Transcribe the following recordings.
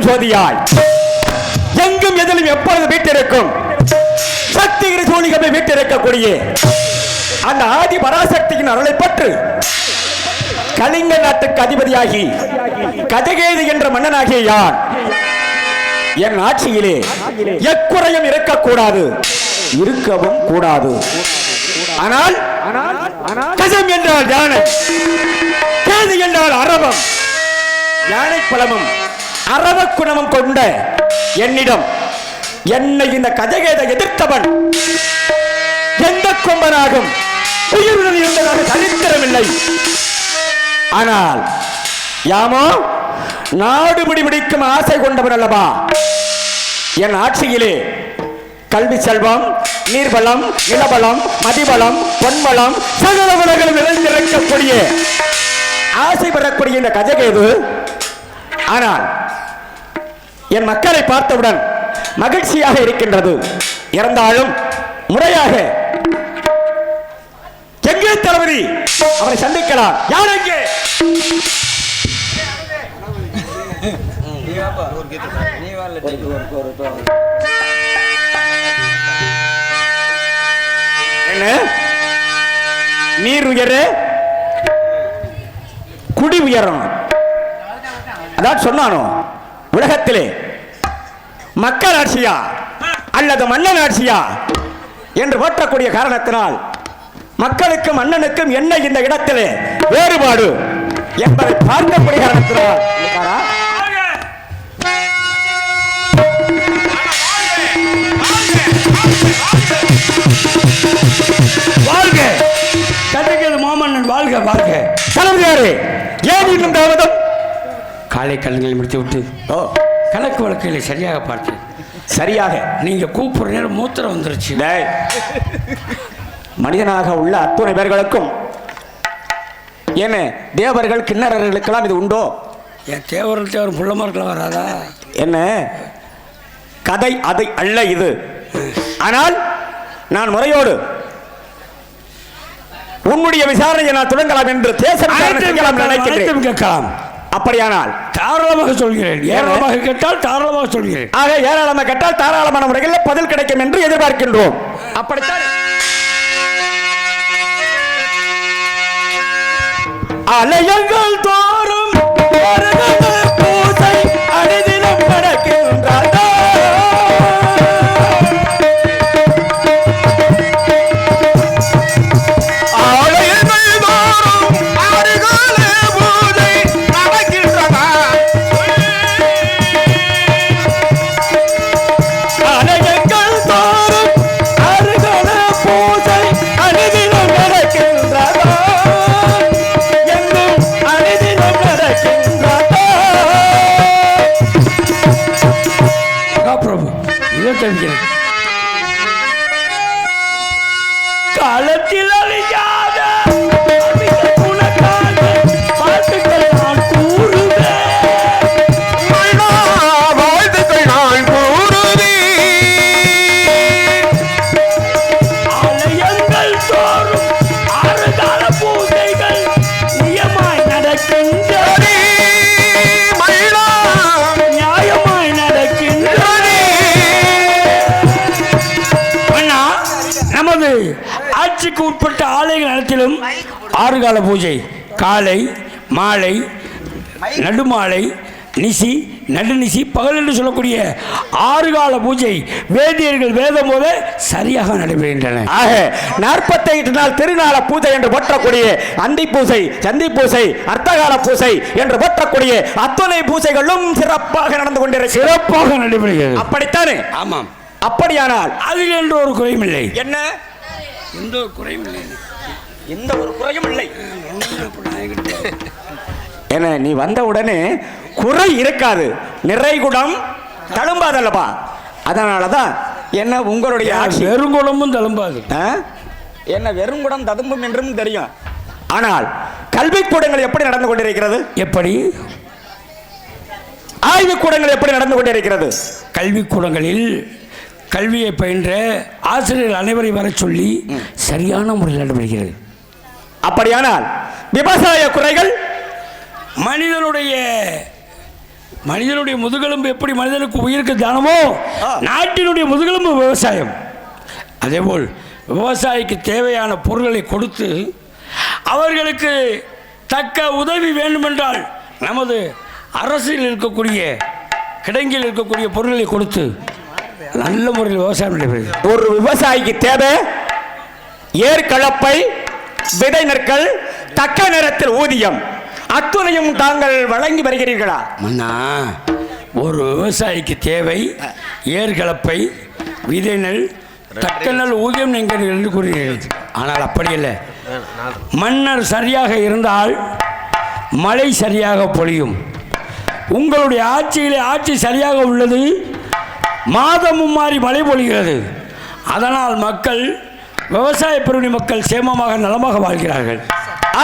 ஜோதியாய் எங்கும் எதிலும் எப்பொழுது வீட்டிருக்கும் சக்திகிரி சூனிகமை வீட்டிருக்கக்கூடிய அந்த ஆதி பராசக்தியின் அருளை பற்று கலிங்க நாட்டுக்கு அதிபதியாகி கஜகேது என்ற மன்னனாகிய யான் என் ஆட்சியிலே எக்குறையும் இருக்கக்கூடாது, இருக்கவும் கூடாது. ஆனால் கஜம் என்றால் யானை, கேது என்றால் அரவம். யானை பலமும் அரவ குணமும் கொண்ட என்னிடம் என்னை இந்த கஜகேதை எதிர்த்தவன் தலைவனாகும் உயிருடன் இருந்ததாக சரித்திரமில்லை. ஆனால் யாமோ நாடு பிடிக்கும் ஆசை கொண்டவர் அல்லவா. என் ஆட்சியிலே கல்வி செல்வம், நீர்வளம், நிலவளம், மதிவளம், பொன்வளம் சகல வளங்களும் நிறைந்திருக்கக்கூடிய ஆசை பெறக்கூடிய இந்த கஜகேது. ஆனால் என் மக்களை பார்த்தவுடன் மகிழ்ச்சியாக இருக்கின்றது. இறந்தாலும் முறையாக எங்கே தளபதி அவரை சந்திக்கலாம். யார் எங்கே? என்ன நீர் உயர குடி உயரும். அதான் சொன்னானோ, உலகத்திலே மக்கள் ஆட்சியா அல்லது மன்னன் ஆட்சியா என்று போற்றக்கூடிய காரணத்தினால் மக்களுக்கும் மன்னனுக்கும் என்ன இந்த இடத்திலே வேறுபாடு என்பதை பார்க்கக்கூடிய காரணத்தினால் வாழ்க கஜகேது மாமன்னன் வாழ்க வாழ்க. தலைவரே, ஏன் இன்னும் தாமதம்? காலை கல்லுங்களை முடித்து விட்டு கணக்கு வழக்குகளை சரியாக பார்த்தேன். சரியாக நீங்க கூப்பிடுற நேரம் மூத்திரம் வந்துருச்சு. மனிதனாக உள்ள அத்துணை பேர்களுக்கும் என்ன தேவர்கள் கிண்ணறர்களுக்கெல்லாம் இது உண்டோ? என் தேவர்கள் புள்ளமார்க்கெல்லாம் வராதா? என்ன கதை அதை அல்ல இது. ஆனால் நான் முறையோடு உன்னுடைய விசாரணையை நான் தொடங்கலாம் என்று நினைக்கிறேன். அப்படியானால் தாராளமாக சொல்கிறேன். ஏராளமாக கேட்டால் தாராளமாக சொல்கிறேன். ஆக ஏராளமாக கேட்டால் தாராளமான முறையில் பதில் கிடைக்கும் என்று எதிர்பார்க்கின்றோம். அப்படித்தான் அலையங்கள் தோறும் பூசை அடிதினம் நடக்கின்றார். காலத்தில் அழியாத ஆட்சிக்கு உட்பட்ட ஆலயங்கள் அனைத்திலும் 6 கால பூஜை, காலை மாலை நடுமாலை நிசி நடுநிசி பகல் என்று சொல்லக்கூடிய 6 கால பூஜை வேதியர்கள் வேதம் போல சரியாக நடைபெறுகின்றன. ஆக 48 நாள் திருநாள பூஜை என்று போற்றக்கூடிய அந்தி பூஜை, சந்தி பூஜை, அர்த்தகால பூஜை என்று போற்றக்கூடிய அத்தனை பூஜைகளும் சிறப்பாக நடந்து கொண்டிருக்கிறது. சிறப்பாக நடைபெறுகிறது. அப்படித்தானே? ஆமாம். அப்படியானால் அதில் என்று ஒரு குறையும் இல்லை. என்ன? எந்த ஒரு குறையும் இல்லை. எந்த ஒரு குறையும் இல்லை. என்ன நீ வந்த உடனே குறை இருக்காது, நிறைகுடம் தழும்பாதல்லப்பா. அதனாலதான் என்ன உங்களுடைய ஆட்சி வெறுங்குடமும் தழும்பாது. என்ன வெறுங்குடம் ததும்பும் என்றும் தெரியும். ஆனால் கல்விக்கூடங்கள் எப்படி நடந்து கொண்டிருக்கிறது? எப்படி? ஆய்வுக்கூடங்கள் எப்படி நடந்து கொண்டிருக்கிறது? கல்விக்கூடங்களில் கல்வியை பயின்ற ஆசிரியர்கள் அனைவரையும் வர சொல்லி சரியான முறையில் நடைபெறுகிறது. அப்படியானால் விவசாய குறைகள் மனிதனுடைய முதுகெலும்பு எப்படி மனிதனுக்கு உயிருக்கு தானமோ நாட்டினுடைய முதுகெலும்பு விவசாயம். அதேபோல் விவசாயிக்கு தேவையான பொருட்களை கொடுத்து அவர்களுக்கு தக்க உதவி வேண்டுமென்றால் நமது அரசில் இருக்கக்கூடிய கிடங்கில் இருக்கக்கூடிய பொருட்களை கொடுத்து நல்ல முறையில் விவசாயம் நடைபெறுகிறது. ஒரு விவசாயிக்கு தேவை ஏற்கலப்பை, விதை நெற்கள், தக்க நேரத்தில் ஊதியம், அத்துணையும் தாங்கள் வழங்கி வருகிறீர்களா? மன்னா, ஒரு விவசாயிக்கு தேவை ஏற்கலப்பை, விதை நெல், தக்க நாள் ஊதியம் நீங்கள் என்று கூறுகிறீர்கள். ஆனால் அப்படி இல்லை. மன்னர் சரியாக இருந்தால் மழை சரியாக பொழியும். உங்களுடைய ஆட்சியிலே ஆட்சி சரியாக உள்ளது, மாதமும் மாறி மழை பொழிகிறது. அதனால் மக்கள், விவசாய பிரிவினை மக்கள் சேமமாக நலமாக வாழ்கிறார்கள்.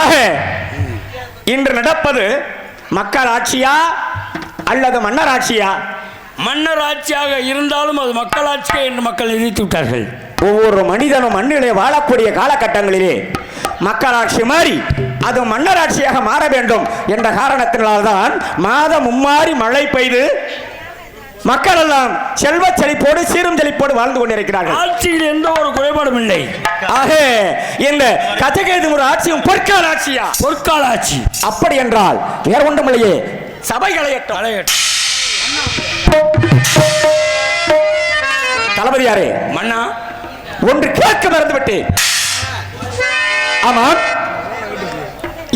ஆக இன்று நடப்பது மக்கள் ஆட்சியா அல்லது மன்னர் ஆட்சியா? மன்னர் ஆட்சியாக இருந்தாலும் அது மக்களாட்சியே என்று மக்கள் நினைத்து விட்டார்கள். ஒவ்வொரு மனிதனும் மண்ணிலே வாழக்கூடிய காலகட்டங்களிலே மக்களாட்சி மாறி அது மன்னராட்சியாக மாற வேண்டும் என்ற காரணத்தினால்தான் மாதம் மும்மாறி மழை பெய்து மக்கள் எல்லாம் செல்வ செழிப்போடு சீரும் செழிப்போடு வாழ்ந்து கொண்டிருக்கிறார்கள். ஆட்சியில் எந்த ஒரு குறைபாடும் இல்லை. ஆக இந்த கஜகேது ஒரு ஆட்சியும் பொற்கால ஆட்சியா? பொற்கால ஆட்சி. அப்படி என்றால் வேற ஒன்றுமில்லையே, சபைகளை தளபதியாரே, மன்னா ஒன்று கேட்க மறந்துவிட்டேன். ஆமாம்,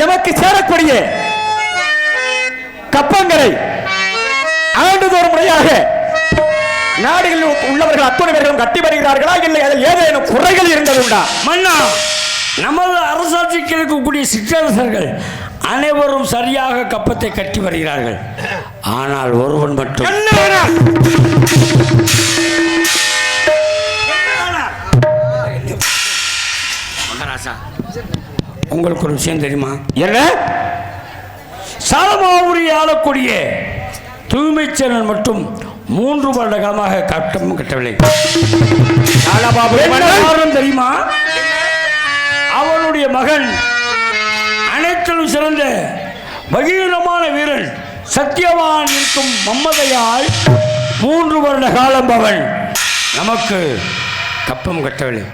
எமக்கு சேரக்கூடிய கப்பங்களை ஆண்டுதோறும் முறையாக நாடுகளில் உள்ளவர்கள் அத்தனை பேர்களும் கட்டி வருகிறார்களா, இல்லை அதில் ஏதேனும் குறைகள் இருந்ததுண்டா? மன்னா, நமது அரசாட்சிக்கு இருக்கக்கூடிய சிற்றரசர்கள் அனைவரும் சரியாக கப்பத்தை கட்டி வருகிறார்கள். ஆனால் ஒருவன் மட்டும் உங்களுக்கு ஒரு விஷயம் தெரியுமா? என்ன? சாலமாபுரி ஆளக்கூடிய தூய்மைச்சேரன் மட்டும் 3 வருட காலமாக கட்டமும் கட்டவில்லை. காரணம் தெரியுமா? அவனுடைய மகன் அனைத்திலும் சிறந்த பகீரமான வீரன் சத்தியவான் இருக்கும் மம்மதையால் 3 வருட காலம் அவன் நமக்கு கப்பம் கட்டவில்லை.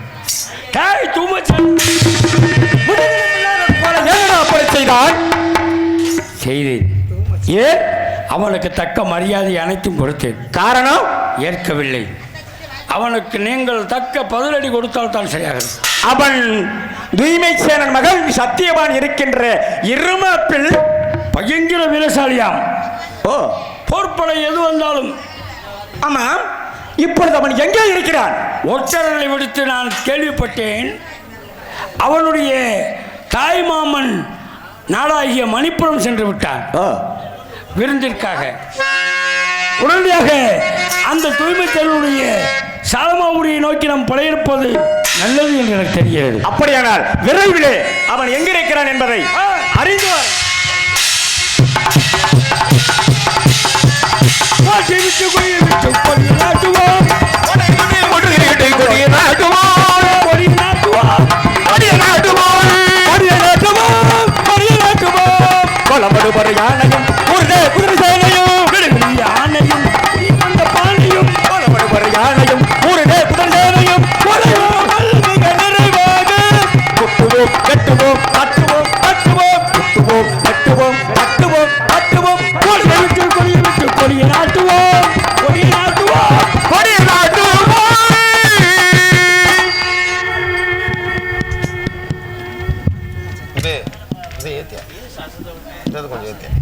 செய்தேன். ஏன்? அவனுக்கு தக்க மரியாதை அனைத்தும் கொடுத்தேன். காரணம்? ஏற்கவில்லை. அவனுக்கு நீங்கள் தக்க பதிலடி கொடுத்தால் தான் சரியாகும். அவன் தூய்மை சேனன் மகன் சத்தியவான் இருக்கின்ற இருமாப்பில் பயங்கர வீரசாலியாம். ஓ, போர்ப்படை எது வந்தாலும். ஆமாம், இப்பொழுது அவன் எங்கே இருக்கிறான்? ஒற்றர்களை விடுத்து நான் கேள்விப்பட்டேன். அவனுடைய தாய் மாமன் நாடாகிய மணிப்புரம் சென்று விட்டான் விருந்திற்காக. உடனடியாக அந்த தூய்மை தேர்வுடைய சாலமாபுரியை நோக்கி நாம் படையெடுப்பது நல்லது என்று எனக்கு தெரிகிறது. அப்படியானால் விரைவிலே அவன் எங்கிருக்கிறான் என்பதை அறிந்து யானையும் குதிரை சேனையும் யானையும் அந்த பானையும் யானையும் ஊருடே குதிரை சேனையும் நிறைவாக குட்டுவோம் கட்டுவோம் கட்டுவோம் கட்டுவோம் குட்டுவோம் கட்டுவோம் கட்டுவோம் கட்டுவோம் கொடியை விட்டு கொடியை நாட்டுவோம் கொடியை நாட்டுவோம் கொடியை நாட்டுவோம். கொஞ்சம் ஏத்தியா.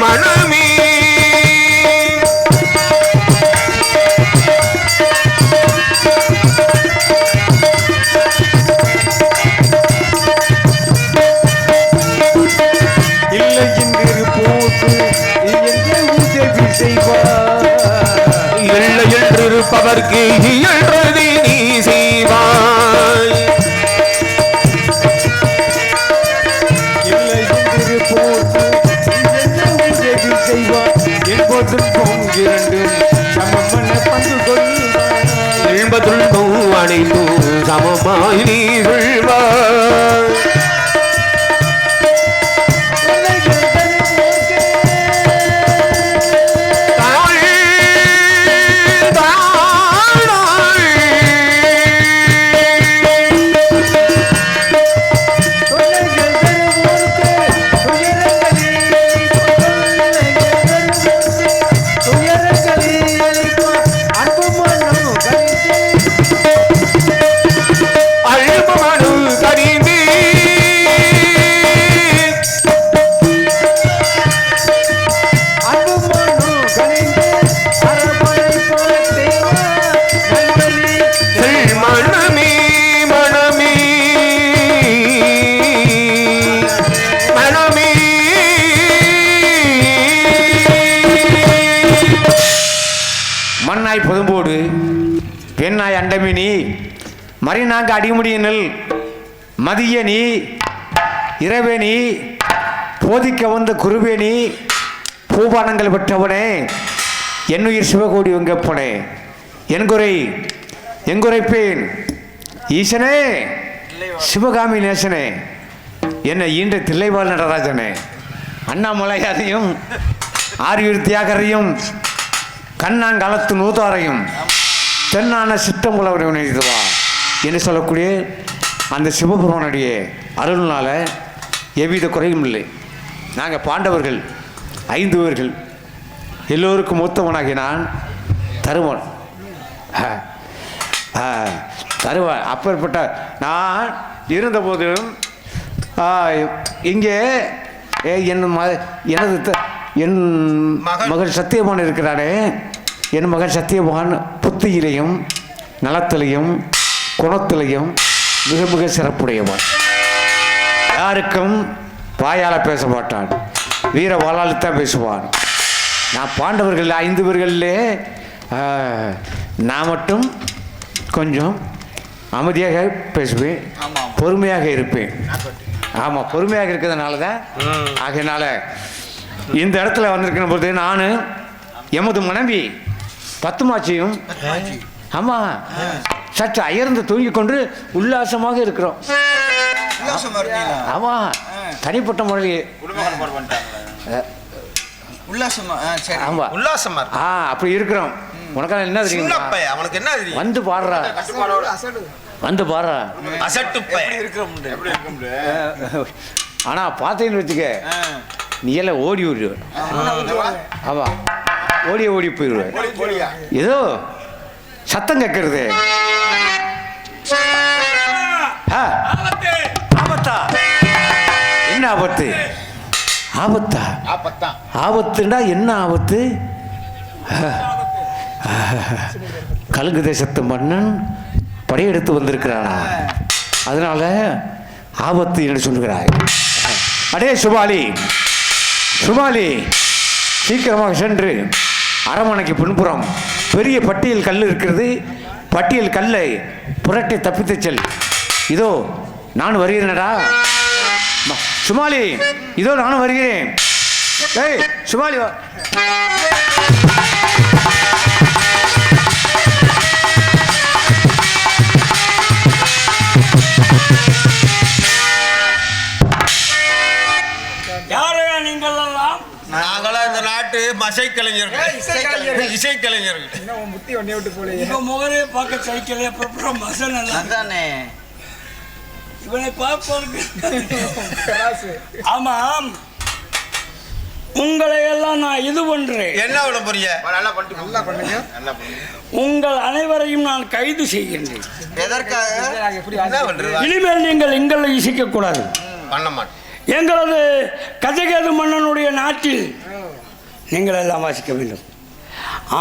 மனமே இல்லை என்று போட்டு உதவி செய்வார். இல்லை என்றிருப்பவர்க்கு இயன்றதை நீ செய்வாய். இல்லை என்று போட்டு உதவி செய்வார். என்பதும் பொங்கிரண்டு சமமன பங்கு கொள்வார். இன்பதுன்பம் அனைத்தும் சமமாய் நீ சொல்வாய். மண்ணாய் புதும்போடு பெண்ணாய் அண்டமினி மறிநாங்க அடிமுடியினல் மதியனி இரவேணி போதிக்க வந்த குருவேணி பூபானங்கள் பெற்றவனே என்னுயிர் சிவகோடி வெங்கப்பனே எங்குரைப்பேன் ஈசனே சிவகாமி நேசனே என்னை ஈன்ற தில்லைவாழ் நடராஜனே அண்ணாமலையாரையும் ஆரியூர் தியாகரையும் கண்ணாங்கலத்து நூதாரையும் தென்னான சிற்றம்புலவரையும் நினைத்துவா என்று சொல்லக்கூடிய அந்த சிவபெருமானுடைய அருள்னால எவ்வித குறையும் இல்லை. நாங்கள் பாண்டவர்கள் 5 பேர்கள் எல்லோருக்கும் மூத்தவனாகி நான் தருவன் தருவன் அப்பேற்பட்ட நான் இருந்தபோதும் இங்கே என் மகள் சத்தியவான் இருக்கிறானே, என் மகன் சத்தியவான் புத்தியிலையும் நலத்திலையும் குணத்திலையும் மிக மிக சிறப்புடையவன். யாருக்கும் வாயால் பேச மாட்டான், வீர வாளால் தான் பேசுவான். நான் பாண்டவர்கள் 5 பேர்களிலே நான் மட்டும் கொஞ்சம் அமைதியாக பேசுவேன், பொறுமையாக இருப்பேன். ஆமாம், பொறுமையாக இருக்கிறதுனால தான். ஆகையினால இந்த இடத்துல வந்திருக்கிற போது நான் எமது மனைவி பத்துமாச்சியும் ஆமாம் சற்று அயர்ந்து தூங்கிக் கொண்டு உல்லாசமாக இருக்கிறோம். ஆமாம், தனிப்பட்ட முறையில் அப்படி இருக்கிறோம். உனக்கான என்ன தெரியும்? வந்து பாடுறா, வந்து பாடுறா. ஆனா பார்த்தீங்கன்னு வச்சுக்க, நீ எல்லாம் ஓடி ஓடிடுவ. ஆமா, ஓடி போயிடுவேன். ஏதோ சத்தம் கேட்கறது. ஆபத்தா? என்ன ஆபத்து? ஆபத்துண்டா என்ன ஆபத்து? கலுங்கு தேசத்து மன்னன் படையெடுத்து வந்திருக்கிறானா, அதனால ஆபத்து என்று சொல்லுகிறாய். அடே சுபாலி, சீக்கிரமாக சென்று அரண்மனைக்கு பின்புறம் பெரிய பட்டியல் கல் இருக்கிறது, பட்டியல் கல்லை புரட்டி தப்பித்து செல். இதோ நான் வருகிறேனடா சுமாலி, இதோ நானும் வருகிறேன். ஏய் சுமாலி வா. யாரையா நீங்கள் எல்லாம்? நாங்களாம் இந்த நாட்டு இசைக்கலைஞர்கள். முகரே பார்க்க சைக்கிள் மசன் அதானே இவனை பார்ப்பதற்கு. ஆமாம், உங்களை எல்லாம் நான் இது பண்றேன். என்ன விட போறீங்க? உங்கள் அனைவரையும் நான் கைது செய்கின்றேன். எதற்காக? இனிமேல் நீங்கள் எங்களை இசைக்க கூடாது. பண்ண மாட்டேன். எங்களது கஜகேது மன்னனுடைய நாட்டில் நீங்கள் எல்லாம் வாசிக்க வேண்டும்.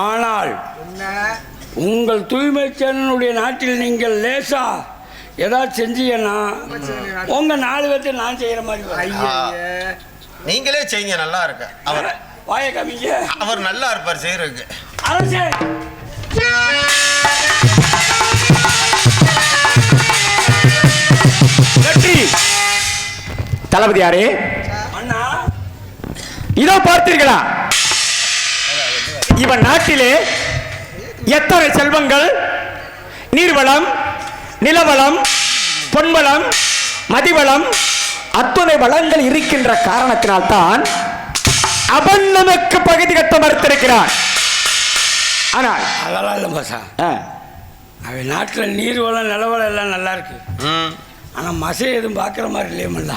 ஆனால் உங்கள் தூய்மை சேனனுடைய நாட்டில் நீங்கள் லேசா ஏதாவது செஞ்சீங்கன்னா உங்கள் 4 பேர்த்து நான் செய்கிற மாதிரி வரும். நீங்களே செய்யுங்க, நல்லா இருக்கு. அவர் வாய கமிங்க, அவர் நல்லா இருப்பார் செய்யறதுக்கு. அரசே வெற்றி தளபதியாரே, அண்ணா இதோ பார்த்தீர்களா, இவன் நாட்டிலே எத்தனை செல்வங்கள், நீர்வளம், நிலவளம், பொன்வளம், மதிவளம், அத்துணை வளங்கள் இருக்கின்ற காரணத்தினால்தான் அவன் நமக்கு பகுதி கட்ட மறுத்திருக்கிறான். ஆனால் அதெல்லாம் இல்லை பாசா, அவன் நாட்டில் நீர்வளம் நிலவளம் எல்லாம் நல்லா இருக்கு. ஆனால் மசை எதுவும் பார்க்குற மாதிரி இல்லையமல்ல,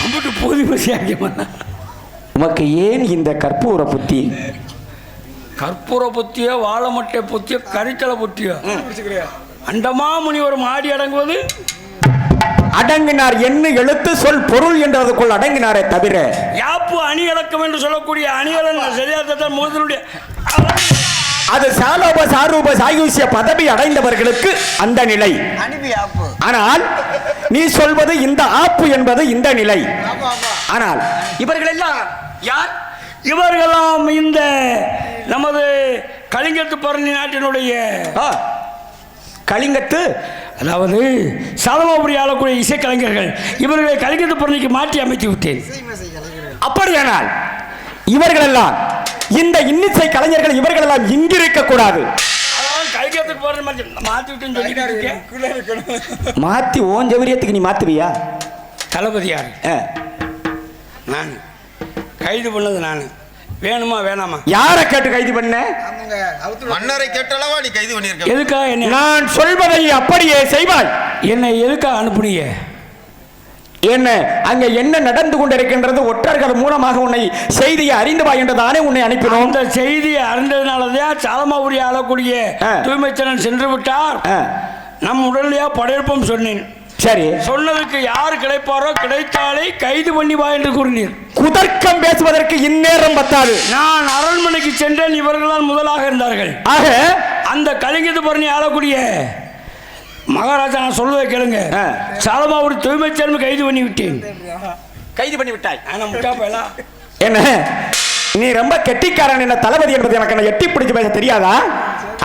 அம்பிட்டு போதி மசி ஆகியமல்ல. உமக்கு ஏன் இந்த கற்பூர புத்தி? கற்பூர புத்தியோ, வாழை மட்டை புத்தியோ, கரித்தலை புத்தியோ, அண்டமா முனிவர் மாடி அடங்குவது அடங்கினார் என்ன எழுத்து சொல் பொருள் என்றதுக்குள் அடங்கினாரே தவிர யாப்பு அணி இலக்கம் என்று சொல்லக்கூடிய அணிகளன் சரியாத்தான் முதலுடைய அது சாலோப சாரூப சாயுசிய பதவி அடைந்தவர்களுக்கு அந்த நிலை. ஆனால் நீ சொல்வது இந்த ஆப்பு என்பது இந்த நிலை. ஆனால் இவர்கள் எல்லாம் யார்? இவர்களெல்லாம் இந்த நமது கலிங்கத்து பரணி நாட்டினுடைய கலிங்கத்து, அதாவது சாலமாபுரி ஆளக்கூடிய இசைக்கலைஞர்கள். இவர்களை கலிங்கத்து பரணிக்கு மாற்றி அமைத்து விட்டேன். அப்படியானால் இவர்கள் எல்லாம் இந்த இன்னிசை கலைஞர்கள் இவர்கள் எல்லாம் இங்கிருக்க கூடாது. கலிங்கத்துக்கு போற மாற்றி விட்டேன்னு சொல்லிட்டு மாத்தி ஓன் ஜௌரியத்துக்கு நீ மாத்துவியா? தளபதியார் நான் கைது பண்ணது நான். வேணுமா வேணாமா? யாரை கேட்டு கைது பண்ண? மன்னரை கேட்டளவா நீ கைது பண்ணிருக்க? எதுக்கா என்ன? நான் சொல்வதை அப்படியே செய்வாய். என்னை எதுக்கா அனுப்புனீங்க? என்ன அங்க என்ன நடந்து கொண்டிருக்கின்றது ஒற்றர்கள் மூலமாக உன்னை செய்தியை அறிந்து என்றுதானே உன்னை அனுப்பினோம். அந்த செய்தியை அறிந்ததுனாலதான் சாலமாபுரி ஆளக்கூடிய தூய்மைச்சரன் சென்று விட்டார். நம் உடனடியா படையெடுப்போம் சொன்னேன். சரி, சொன்னதுக்கு யார் கிடைப்பாரோ கிடைத்தாலே கைது பண்ணி வா என்று கூறினீர். குதர்க்கம் பேசுவதற்கு இந்நேரம் பத்தாது. நான் அரண்மனைக்கு சென்றேன். இவர்கள்தான் முதலாக இருந்தார்கள். ஆக அந்த கலிங்கத்து பரணி ஆளக்கூடிய மகாராஜா நான் சொல்வதை கேளுங்க. சாலமாபுரி தூய்மை சேர்ந்து கைது பண்ணி விட்டேன். கைது பண்ணி விட்டாய்? என்ன நீ ரொம்ப கெட்டிக்காரன் என்ன தளபதி என்பது எனக்கு எட்டி பிடிச்சு பேச தெரியாதா?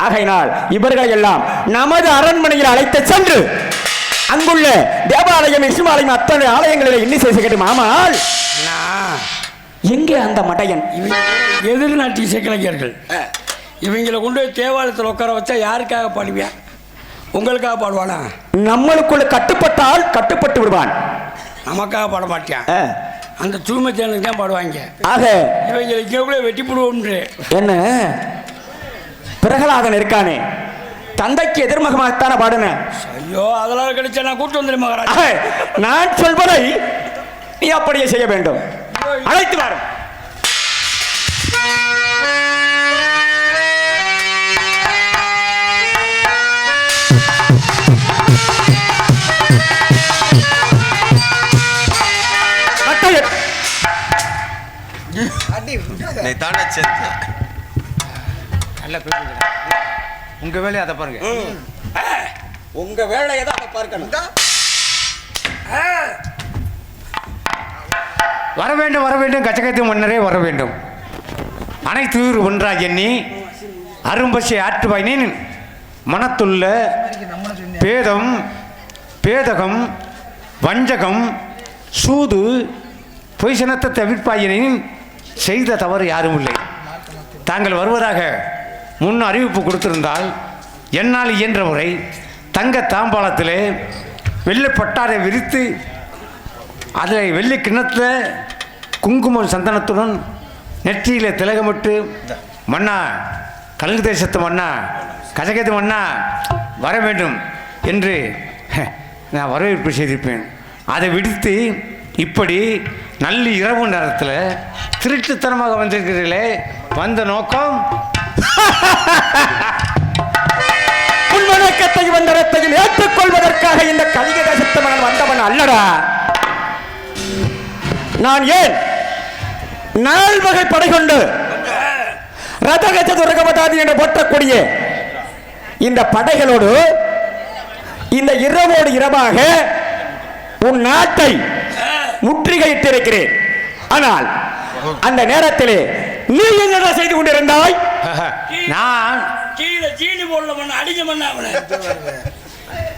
ஆகையினால் இவர்களை எல்லாம் நமது அரண்மனையில் அழைத்து சென்று அங்குள்ள தேவாலயம் இசுமாலயம் அத்தனை ஆலயங்களில் இன்னிசை கேட்டு மாமால் எங்கே அந்த மடையன் எதிர்நாட்டு இசைக்கலைஞர்கள் இவங்களை கொண்டு போய் தேவாலயத்தில் உட்கார வச்சா யாருக்காக பாடுவியா? உங்களுக்காக பாடுவானா? நம்மளுக்குள்ள கட்டுப்பட்டால் கட்டுப்பட்டு விடுவான். நமக்காக பாட மாட்டான். அந்த தூய்மை சேனலுக்கு தான் பாடுவாங்க. ஆக இவங்களுக்கு எவ்வளோ வெட்டி போடுவோம். என்ன பிரகலாதன் இருக்கானே, தந்தைக்கு எதிர்முகமாகத்தான பாடுன. ஐயோ, அதெல்லாம் கிடைச்சா நான் கூட்டு வந்துடுறேன் மகாராஜா. நான் சொல்வதை நீ அப்படியே செய்ய வேண்டும். அழைத்து வர உங்க வேலையை அதை பாருங்க. உங்க வேலையை தான் பார்க்கணும். வர வேண்டும் வர வேண்டும், கச்சகத்து மன்னரே வர வேண்டும். அனைத்து ஒன்றாக எண்ணி அரும்பசை ஆற்றுவாயினேன். மனத்துள்ள பேதம், பேதகம், வஞ்சகம், சூது, பொய்சனத்தை தவிர்ப்பாயினேன். செய்த தவறு யாரும் இல்லை. தாங்கள் வருவதாக முன் அறிவிப்பு கொடுத்திருந்தால் என்னால் இயன்ற முறை தங்க தாம்பாளத்திலே வெள்ளை பட்டாரை விரித்து அதில் வெள்ளி கிண்ணத்தில் குங்குமம் சந்தனத்துடன் நெற்றியில் திலகமிட்டு, மன்னா கலுங்கு தேசத்து மன்னா, கஜகத்து மன்னா வர வேண்டும் என்று நான் வரவேற்பு செய்திருப்பேன். அதை விடுத்து இப்படி நல்ல இரவு நேரத்தில் திருட்டுத்தனமாக வந்திருக்கிறீர்களே, வந்த நோக்கம் உள்வணக்கத்தை வந்தரத்தையும் ஏற்றுக்கொள்வதற்காக இந்த கலிக தேசத்து மன்னன் வந்தவன் அல்லடா. நான் ஏன் நால்வகை படை கொண்டு ரதகஜ துரகபதாதி என்று போற்றக்கூடிய இந்த படைகளோடு இந்த இரவோடு இரவாக உன் நாட்டை முற்றுகையிட்டிருக்கிறேன். ஆனால் அந்த நேரத்திலே நீ என்னடா செய்து கொண்டிருந்தாய்? நான் கீழே சீனி போடல அடிக்க பண்ண அவனை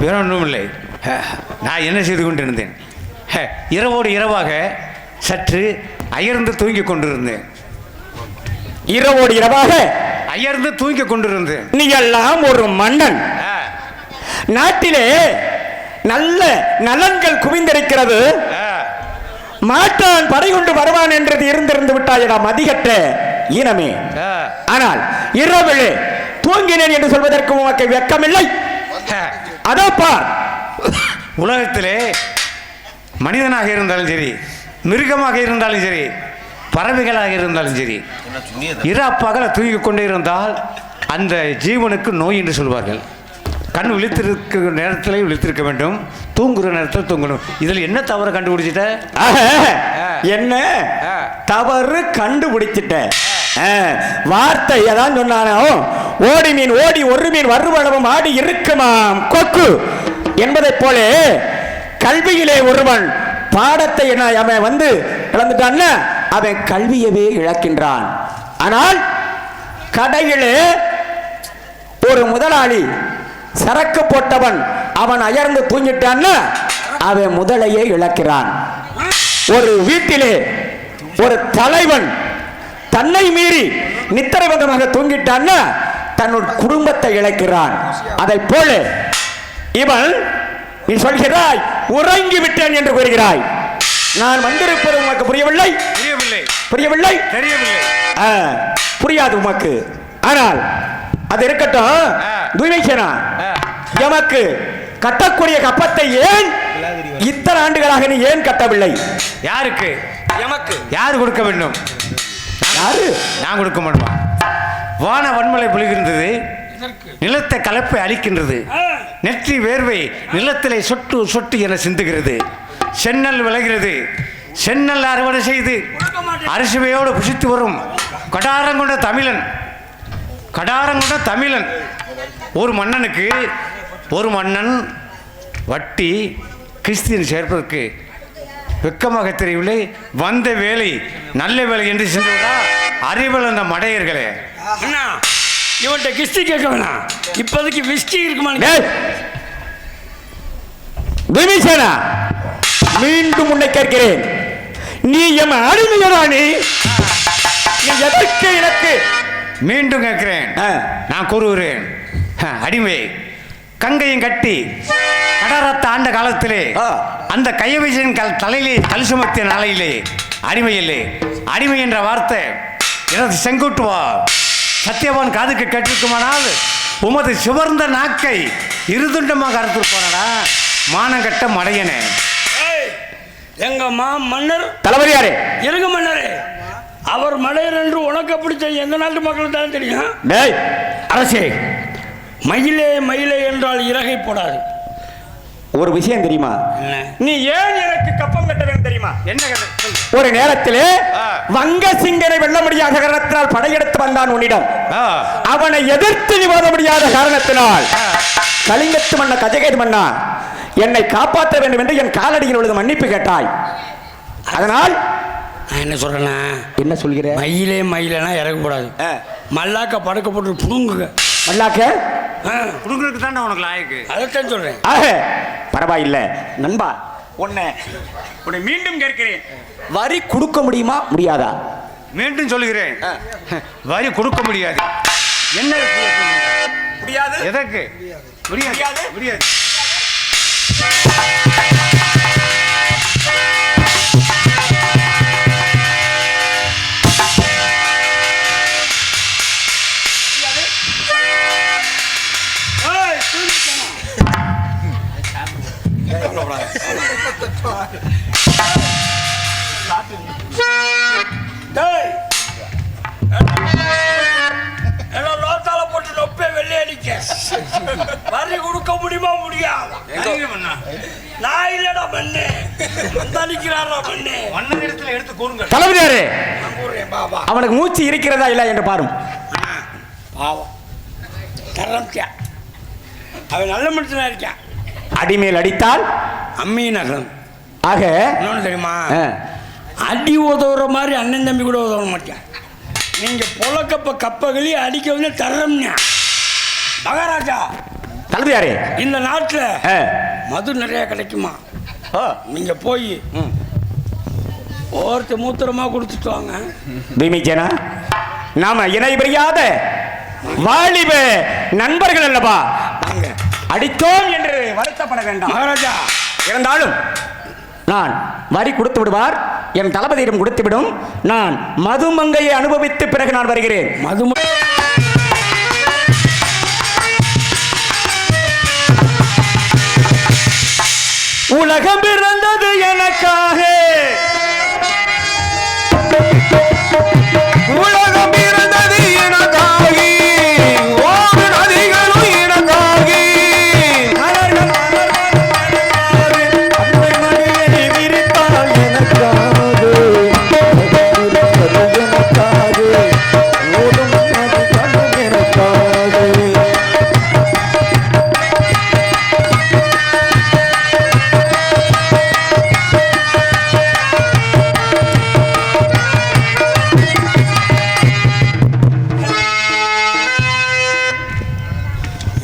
வேற ஒன்றும் இல்லை. நான் என்ன செய்து கொண்டிருந்தேன்? இரவோடு இரவாக சற்று அயர்ந்து தூங்கிக் கொண்டிருந்தேன். இரவோடு இரவாக அயர்ந்து தூங்கிக் கொண்டிருந்தேன். நீ எல்லாம் ஒரு மன்னன். நாட்டிலே நல்ல நலன்கள் குவிந்திருக்கிறது. மாட்டான் படை கொண்டு வருவான் என்றது இருந்திருந்து விட்டாயடா மதிகட்ட ஈனமே. ஆனால் இரவிலே தூங்கினேன் என்று சொல்வதற்கு உனக்கு வெட்கமில்லை? அதோ பார், உலகத்திலே மனிதனாக இருந்தாலும் சரி, மிருகமாக இருந்தாலும் சரி, பறவைகளாக இருந்தாலும் சரி, இரா பகல தூங்கிக் கொண்டே இருந்தால் அந்த ஜீவனுக்கு நோய் என்று சொல்வார்கள். கண் விழித்திருக்க நேரத்திலே விழித்திருக்க வேண்டும், தூங்குற நேரத்தில் தூங்கணும். இதில் என்ன தவறு கண்டுபிடிச்சிட்ட? என்ன தவறு கண்டுபிடிச்சிட்ட? வார்த்தை அதான் சொன்னானோ, ஓடி மீன் ஓடி ஒரு மீன் வருவளவும் ஆடி இருக்குமாம் கொக்கு என்பதை போல கல்வியிலே ஒருவன் பாடத்தை அவன் வந்து இழந்துட்டான், அவன் கல்வியவே இழக்கின்றான். ஆனால் கடையிலே ஒரு முதலாளி சரக்கு போட்டவன் அவன் அயர்ந்து தூங்கிட்டான், அவன் முதலையே இழக்கிறான். ஒரு வீட்டிலே ஒரு தலைவன் தன்னை மீறி நித்திரைபந்தமாக தூங்கிட்டான், தன்னுடைய குடும்பத்தை இழக்கிறான். அதை போல இவன் நீ சொல்கிறாய் உறங்கி விட்டேன் என்று கூறுகிறாய். நான் வந்திருப்பது உனக்கு புரியவில்லை? புரியவில்லை. புரியவில்லை? தெரியவில்லை. புரியாது உமக்கு. ஆனால் அது இருக்கட்டும். துய்மைசேனா, எமக்கு கட்டக்கூடிய கப்பத்தை ஏன் இத்தனை ஆண்டுகளாக நீ ஏன் கட்டவில்லை? யாருக்கு? எமக்கு. யார் கொடுக்க வேண்டும்? யாரு? நான் கொடுக்க மாட்டோம். வான வன்மலை பொழிகின்றது, நிலத்தை கலப்பை அளிக்கின்றது, நெற்றி வேர்வை நிலத்திலே சொட்டு சொட்டு என சிந்துகிறது, சென்னல் விளைகிறது, சென்னல் அறுவடை செய்து அரிசுவையோடு புசித்து வரும் கடாரங்கொண்ட தமிழன், கடாரங்கொண்ட தமிழன். ஒரு மன்னனுக்கு ஒரு மன்னன் வட்டி கிறிஸ்தியன் சேர்ப்பதற்கு வெக்கமாக தெரியவில்லை. வந்த வேலை நல்ல வேலை என்று சென்றுவிடா அறிவல் அந்த மடையர்களே. அண்ணா, இவன்கிட்ட கிஸ்தி கேட்க வேணாம், இப்போதைக்கு விஸ்கி இருக்குமா? துய்மைசேனா, மீண்டும் உன்னை கேட்கிறேன், நீ எம் அடிமையடா? நீ எதற்கு எனக்கு? மீண்டும் கேட்கிறேன், நான் கூறுகிறேன், அடிமை. கங்கையும் கட்டி கடரத்த ஆண்ட காலத்திலே அந்த கையவிஜயன் தலையிலே கல் சுமத்திய நாளையிலே அடிமை இல்லை. அடிமை என்ற வார்த்தை எனது செங்குட்டுவா சத்தியவான் காதுக்கு கேட்டிருக்குமானால் உமது சுவர்ந்த நாக்கை இருதுண்டமாக அறுத்திருப்பானடா மானங்கட்ட மடையனே. எங்க மன்னர் தளபதியாரே, இருங்க மன்னரே, அவர் மடையர் என்று உனக்கு பிடிச்ச எந்த நாட்டு மக்களுக்கு தான் தெரியும். அரசே, மயிலே மயிலே என்றால் இறகை போடாது. ஒரு விஷயம் தெரியுமா? நீ ஏன் எனக்கு கப்பம் கட்ட வேண்டும் தெரியுமா? என்ன கட்ட? ஒரு நேரத்திலே வங்க சிங்கனை வெல்ல முடியாத காரணத்தினால் படையெடுத்து வந்தான் உன்னிடம். அவனை எதிர்த்து நீ ஓத முடியாத காரணத்தினால் கலிங்கத்து மன்ன கஜகேது மன்னா என்னை காப்பாற்ற வேண்டும் என்று என் காலடியில் உள்ளது மன்னிப்பு கேட்டாய். அதனால் நான் என்ன சொல்றேன்னா, என்ன சொல்கிற? மயிலே மயிலனா இறக்கப்படாது, மல்லாக்க படுக்க போட்டு புடுங்குங்க. மல்லாக்க புடுங்குறதுக்கு தான் உனக்கு லாயக்கு. அதைத்தான் சொல்றேன். பரவாயில்லை நண்பா, உன்னை மீண்டும் கேட்கிறேன், வரி கொடுக்க முடியுமா முடியாதா? மீண்டும் சொல்லுகிறேன், வரி கொடுக்க முடியாது. என்ன முடியாது? எதற்கு முடியாது? முடியாது. போட்டு நொப்பே வெள்ளை அடிக்க வரி கொடுக்க முடியுமா முடியாது? நான் இல்லடா மண்ணு, நிக்கிறாரா மண்ணு. மன்னன் இடத்துல எடுத்து கூறுங்க. தளபதியாரே, பாபா அவனுக்கு மூச்சு இருக்கிறதா இல்லை என்று பாரும். பாவம் தரம்ச்சா அவன் நல்ல மனுஷனா இருக்கான். அடிமேல் அடித்தால் அம்மி நகரம். ஆக இன்னொன்று தெரியுமா, ஆ, அடி உதவுற மாதிரி அண்ணன் தம்பி கூட உதவ மாட்டேன். நீங்க பொலக்கப்ப கப்பகளி அடிக்க வந்து தர்றம்யா மகாராஜா. தளபதியாரே, இந்த நாட்டில் ஆ, மது நிறைய கிடைக்குமா? ஓ, நீங்க போய் ஒருத்தர் மூத்திரமா கொடுத்துட்டு வாங்க. பீமிஜனா, நாம இணை பிரியாத வாலிப நண்பர்கள் அல்லவா? வாங்க அடித்தோம் என்று வருத்தப்பட வேண்டாம் மகாராஜா. இருந்தாலும் நான் வரி கொடுத்து விடுவார், என் தளபதியிடம் கொடுத்துவிடும். நான் மதுமங்கையை அனுபவித்து பிறகு நான் வருகிறேன். மது உலகம் பிறந்தது எனக்காக, உலகம் பிறந்தது எனக்காகி, ஓடு நதிகளும் எனக்காகி, மலர்கள் அன்பை மடியை விரித்தாள் எனக்காக, எனக்காக ஓடும் நதிகளும் எனக்காக.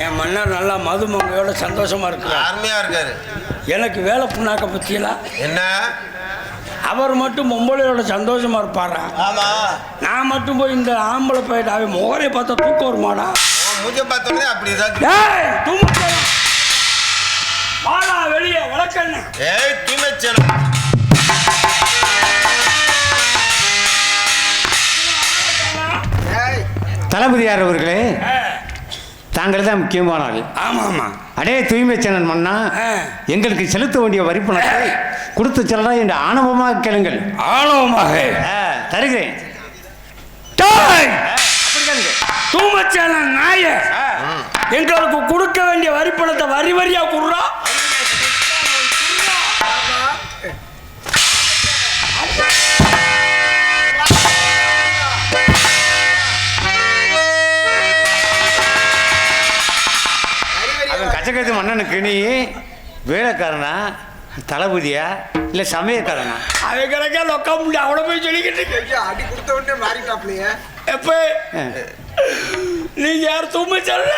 என் மன்னர் நல்லா மதுமங்கையோட சந்தோஷமா இருக்கிறார். அருமையா இருக்காரு. எனக்கு வேலை புண்ணாக்க பத்தியலா என்ன? அவர் மட்டும் பொம்பளையோட சந்தோஷமா இருப்பாரா? ஆமா, நான் மட்டும் போய் இந்த ஆம்பளை போயிட்டு அவன் முகரை பார்த்தா தூக்கம் வருமாடா? மூஞ்ச பார்த்தோன்னே அப்படிதான். ஏய், தூங்க வாடா வெளியே வழக்கண்ண. ஏய் தூய்மைச்சனம். தளபதியார் அவர்களே, தாங்கள் தான் முக்கியமான ஆள். ஆமா ஆமா. அடே தூய்மை சேனல் மன்னா, எங்களுக்கு செலுத்த வேண்டிய வரி பணத்தை கொடுத்து செல்லலாம் என்று ஆணவமாக கேளுங்கள். ஆணவமாக தருகிறேன். அப்படி கேளுங்க. தூமச்சான நாய எங்களுக்கு கொடுக்க வேண்டிய வரி பணத்தை வரி வரியா குடுறா. அவன் கச்சக்கத்து மன்னனுக்கு நீ வேலைக்காரனா, தளபதியா இல்லை சமயக்காரனா? அவன் கிடக்கா லொக்க முடியும். அவளை போய் சொல்லிக்கிட்டு அடி கொடுத்த உடனே மாறிட்டாப்லையே. எப்ப நீங்க யார் தூமச்சல்ல?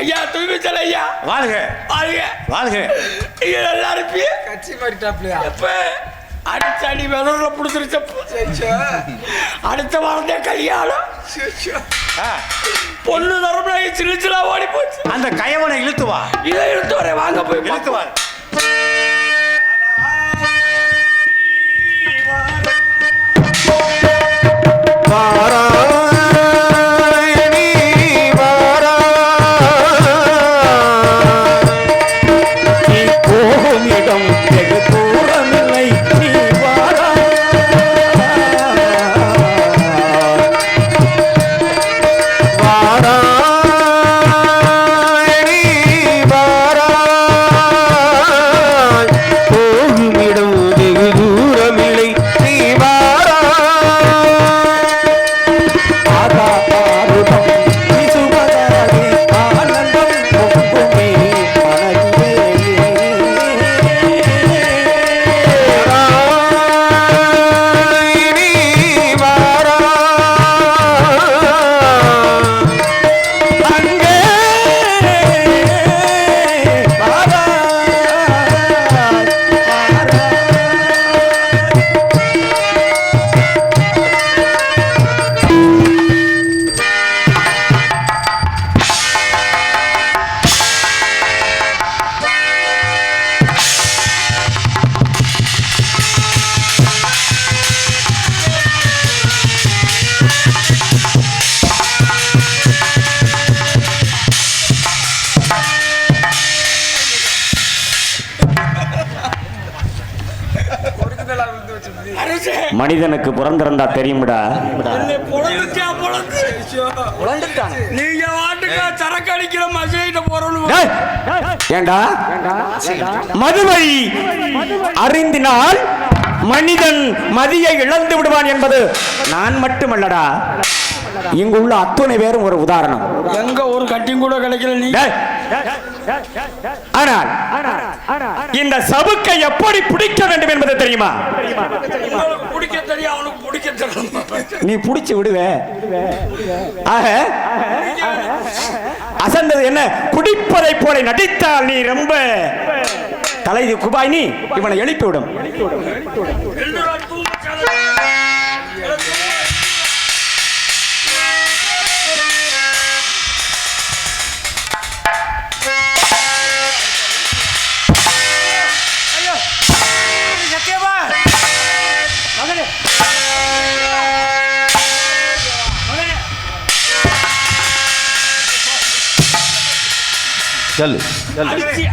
ஐயா தூய்மைச்சல் ஐயா வாழ்க வாழ்க வாழ்க. நீங்க நல்லா இருப்பீங்க. கட்சி மாறிட்டாப்லையா? எப்ப அடிச்சடி வெதர்ல புடிச்சிருச்சப்போ அடுத்த வாரத்தே கல்யாணம். பொண்ணு தரப்புல சிரிச்சுலா ஓடி போச்சு. அந்த கயவனை இழுத்து வா. இதை இழுத்து வரேன், வாங்க போய் இழுத்து வா. வாராயணி வாராய், நீ போகும் இடம் வெகு தூரமில்லை, நீ வாராய். வாராயணி வாராய், போகும் இடம் வெகு தூரமில்லை, நீ வாராய். மனிதனுக்கு பிறந்திருந்தா தெரியும்டா. நீங்க வாட்டுக்கா சரக்கு அடிக்கிற மசையிட்ட போறோம். டேய், ஏண்டா மதுவை அறிந்தினால் மனிதன் மதியை இழந்து விடுவான் என்பது நான் மட்டுமல்லடா, இங்குள்ள அத்துணை பேரும் ஒரு உதாரணம். எங்க ஒரு கட்டிங் கூட கிடைக்கல நீ. டேய், ஆனால் இந்த சவுக்கை எப்படி பிடிக்க வேண்டும் என்பது தெரியுமா? உங்களுக்கு பிடிக்க தெரியும், அவனுக்கு பிடிக்க தெரியும். நீ பிடிச்சு விடுவே. ஆக அசந்தது என்ன? குடிப்பதை போல நடித்தால் நீ ரொம்ப தலை குபாய், நீ இவனை எழுப்பி விடும்.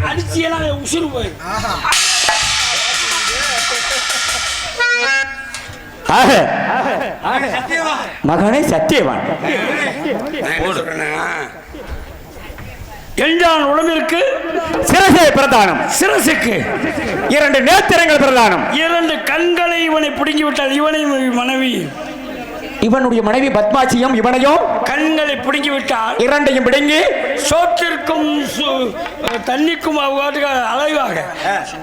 அடிச்சியெல்லாம் உசுறு போயிடும். மகனே சத்தியவான் என்றான் உடம்பிற்கு சிரசே பிரதானம். சிரசுக்கு 2 நேத்திரங்கள் பிரதானம். 2 கண்களை இவனை பிடுங்கிவிட்டால் இவனை மனைவி இவனுடைய மனைவி பத்மாட்சியும் இவனையும் கண்களை பிடுங்கிவிட்டால் 2ஐயும் பிடுங்கி சோற்றிற்கும் தண்ணிக்கும் அழகாக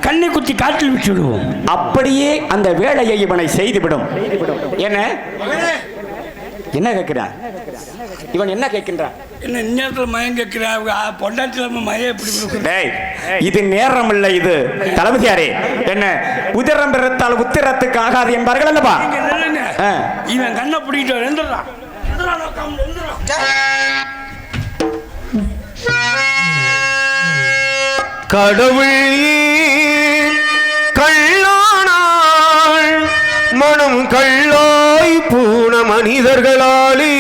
கண்ணை குத்தி காட்டில் விட்டு விடுவோம். அப்படியே அந்த வேலையை இவனை செய்துவிடும். என்ன என்ன கேட்கிறான் இவன்? என்ன கேட்கின்றான்? என்ன நேரத்தில் மயம் கேட்கிறான்? பொண்டாட்டில் மயம் எப்படி? இது நேரம் இல்லை, இது தளபதியாரே. என்ன உதிரம் பெறத்தால் உத்திரத்துக்கு ஆகாது என்பார்கள் அல்லவா? இவன் கண்ணை பிடிக்கிட்டு எந்திரா கடவுள் கள்ளானாள் மனம் கள்ளாய் பூன மனிதர்களாலே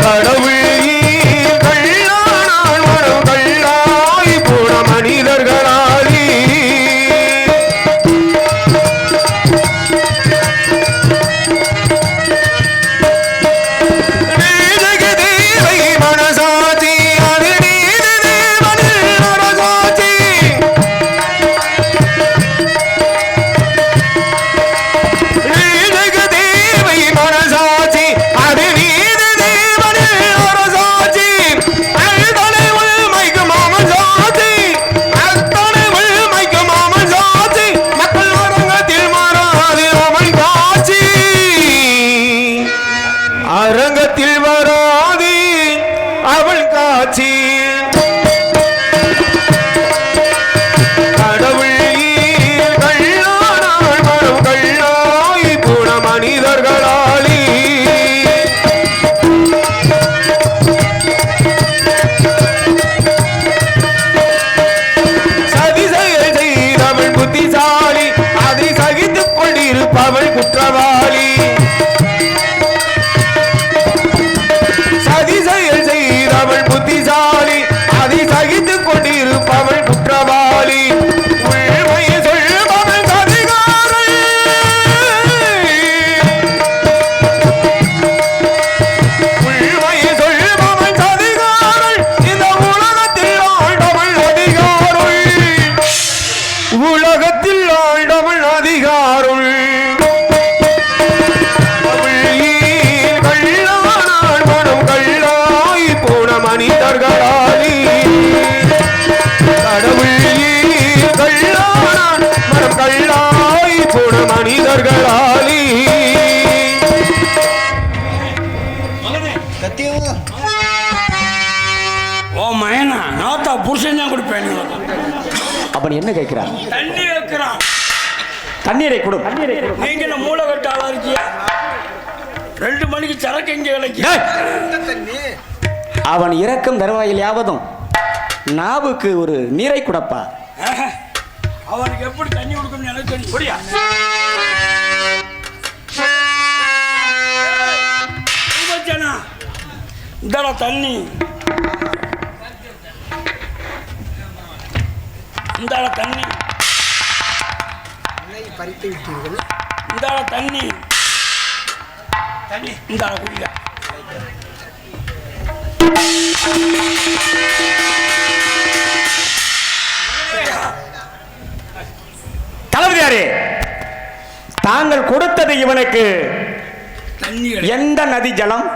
கடவுள் கள்ளானாள் மனம் கள்ளாய் பூன மனிதர்களாலே அரங்கத்தில் வராது அவள் காட்சி கடவுள் கள்ளானாள் மனம் கள்ளாய் போன மனிதர்களாலே சதி செயல் செய்தவள் புத்திசாலி, அதை சகித்துக் கொண்டிருப்பவள் குற்றவாளி. புத்திசாலி, அதை சகித்துக் கொண்டிருப்பவள் குற்றவாளி. உண்மையை சொல்பவள் சதிகாரள், உண்மையை சொல்பவள் சதிகாரள். இந்த உலகத்தில் ஆண்டவள் அதிகாருள், உலகத்தில் ஆண்டவள் அதிகாருள். மனிதர்களாலே கடவுள் கள்ளானான் மனம் கள்ளாய் போன மனிதர்களாலே ஓ மயனா நாத்தா புருஷன் தான் கொடுப்பேன். அவன் என்ன கேட்கிறான்? தண்ணி வைக்கிறான். தண்ணீரை கொடு. நீங்க என்ன மூளை கட்ட ஆளா இருக்கியா? 2 மணிக்கு சரக்கு எங்க கிடைக்கும்? அவன் இறக்கும் தருவாயில் யாவதும் நாவுக்கு ஒரு நீரை குடப்பா. அவனுக்கு எப்படி தண்ணி கொடுக்கும் எனக்கு தெரியும். இந்தடா தண்ணி. இந்தால தண்ணி, அன்னை பறித்து விட்டீர்கள். இந்தால தண்ணி, தண்ணி இந்தால குடிக்க. தளபதியாரே, தாங்கள் கொடுத்தது இவனுக்கு தண்ணி எந்த நதி ஜலம்?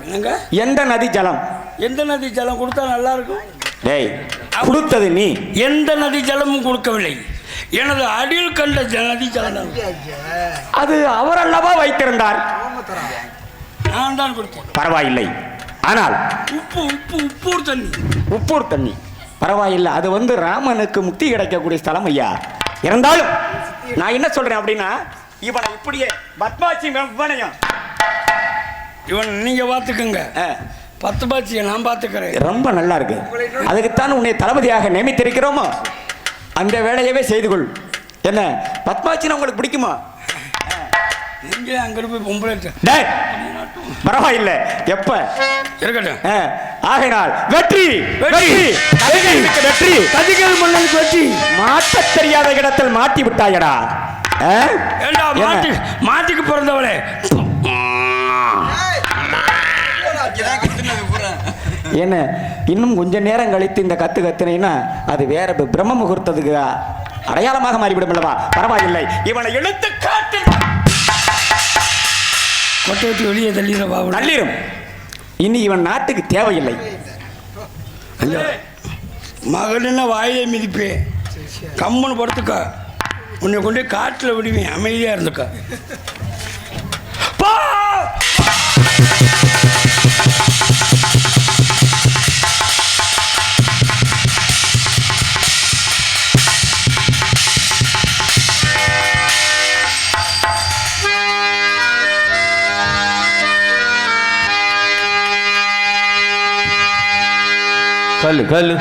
என்னங்க? எந்த நதி ஜலம்? எந்த நதி ஜலம் கொடுத்தா நல்லா இருக்கும்? டேய், கொடுத்தது நீ. எந்த நதி ஜலமும் கொடுக்கவில்லை. எனது அடியில் கண்ட நதி ஜலம் அது அவர் அல்லவா வைத்திருந்தார். நான் தான் கொடுத்தேன். பரவாயில்லை. ஆனால் உப்பு உப்பு உப்பூர் தண்ணி, உப்பூர் தண்ணி பரவாயில்லை. அது வந்து ராமனுக்கு முக்தி கிடைக்கக்கூடிய ஸ்தலம் ஐயா. இருந்தாலும் நான் என்ன சொல்றேன் அப்படின்னா, இவனை இப்படியே பத்மாட்சி இவனையும் இவன் நீங்க பார்த்துக்கோங்க. 10 பாட்சியை நான் பார்த்துக்கிறேன். ரொம்ப நல்லா இருக்கு. அதுக்குத்தான் உன்னை தளபதியாக நியமித்திருக்கிறோமோ, அந்த வேலையவே செய்து கொள். என்ன பத்மாட்சினா உங்களுக்கு பிடிக்குமா? நீங்க அங்க போய் பொம்பளை டேய், பரவாயில்லை. எப்ப இருக்கட்டும். ஆகையினால் வெற்றி வெற்றி வெற்றி கதிகள் மன்னனுக்கு வெற்றி. மாட்டத் தெரியாத இடத்தில் மாட்டி விட்டாயடா. ஏண்டா மாட்டுக்கு பிறந்தவளே, என்ன இன்னும் கொஞ்ச நேரம் கழித்து இந்த கத்து கத்துனீங்கன்னா அது வேற பிரம்ம முகூர்த்தத்துக்கு அடையாளமாக மாறிவிடும் அல்லவா? பரவாயில்லை. இவனை இழுத்து காட்டு. கொட்டை வச்சு வெளியே தள்ளிடும். இனி இவன் நாட்டுக்கு தேவையில்லை. மகன் வாயிலே மிதிப்பே. கம்முன்னு படுத்துக்க. உன்னை கொண்டு காட்டில் விடுவேன். அமைதியா இருந்துக்க. கல்லு கல்லு